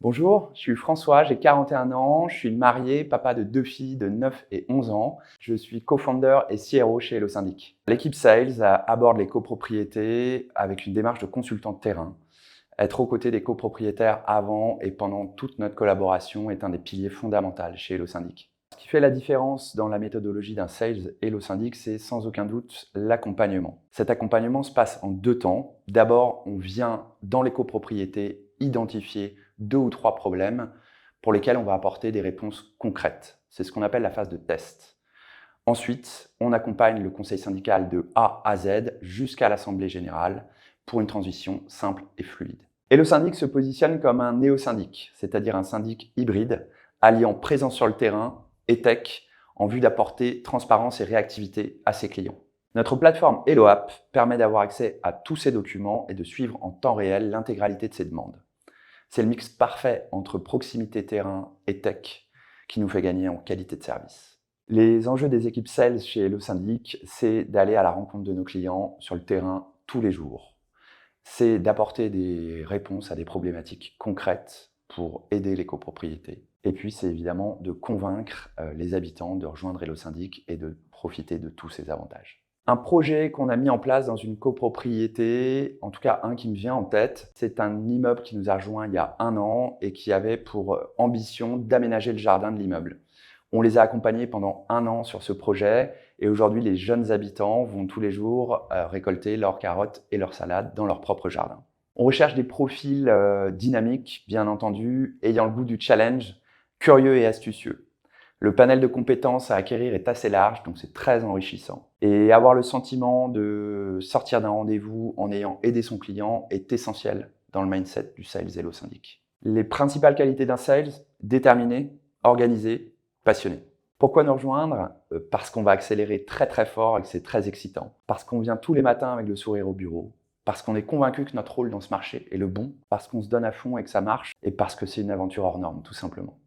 Bonjour, je suis François, j'ai 41 ans, je suis marié, papa de 2 filles de 9 et 11 ans. Je suis co-founder et CRO chez Hello Syndic. L'équipe Sales aborde les copropriétés avec une démarche de consultant de terrain. Être aux côtés des copropriétaires avant et pendant toute notre collaboration est un des piliers fondamentaux chez Hello Syndic. Ce qui fait la différence dans la méthodologie d'un Sales Hello Syndic, c'est sans aucun doute l'accompagnement. Cet accompagnement se passe en 2 temps. D'abord, on vient dans les copropriétés identifier 2 ou 3 problèmes pour lesquels on va apporter des réponses concrètes. C'est ce qu'on appelle la phase de test. Ensuite, on accompagne le conseil syndical de A à Z jusqu'à l'assemblée générale pour une transition simple et fluide. Hello Syndic se positionne comme un néo-syndic, c'est-à-dire un syndic hybride, alliant présence sur le terrain et tech en vue d'apporter transparence et réactivité à ses clients. Notre plateforme Hello App permet d'avoir accès à tous ces documents et de suivre en temps réel l'intégralité de ces demandes. C'est le mix parfait entre proximité terrain et tech qui nous fait gagner en qualité de service. Les enjeux des équipes sales chez Hello Syndic, c'est d'aller à la rencontre de nos clients sur le terrain tous les jours. C'est d'apporter des réponses à des problématiques concrètes pour aider les copropriétés. Et puis, c'est évidemment de convaincre les habitants de rejoindre Hello Syndic et de profiter de tous ces avantages. Un projet qu'on a mis en place dans une copropriété, en tout cas un qui me vient en tête, c'est un immeuble qui nous a rejoint il y a 1 an et qui avait pour ambition d'aménager le jardin de l'immeuble. On les a accompagnés pendant 1 an sur ce projet et aujourd'hui les jeunes habitants vont tous les jours récolter leurs carottes et leurs salades dans leur propre jardin. On recherche des profils dynamiques, bien entendu, ayant le goût du challenge, curieux et astucieux. Le panel de compétences à acquérir est assez large, donc c'est très enrichissant. Et avoir le sentiment de sortir d'un rendez-vous en ayant aidé son client est essentiel dans le mindset du Sales Hello Syndic. Les principales qualités d'un Sales: déterminé, organisé, passionné. Pourquoi nous rejoindre? Parce qu'on va accélérer très très fort et que c'est très excitant. Parce qu'on vient tous les matins avec le sourire au bureau. Parce qu'on est convaincu que notre rôle dans ce marché est le bon. Parce qu'on se donne à fond et que ça marche. Et parce que c'est une aventure hors norme, tout simplement.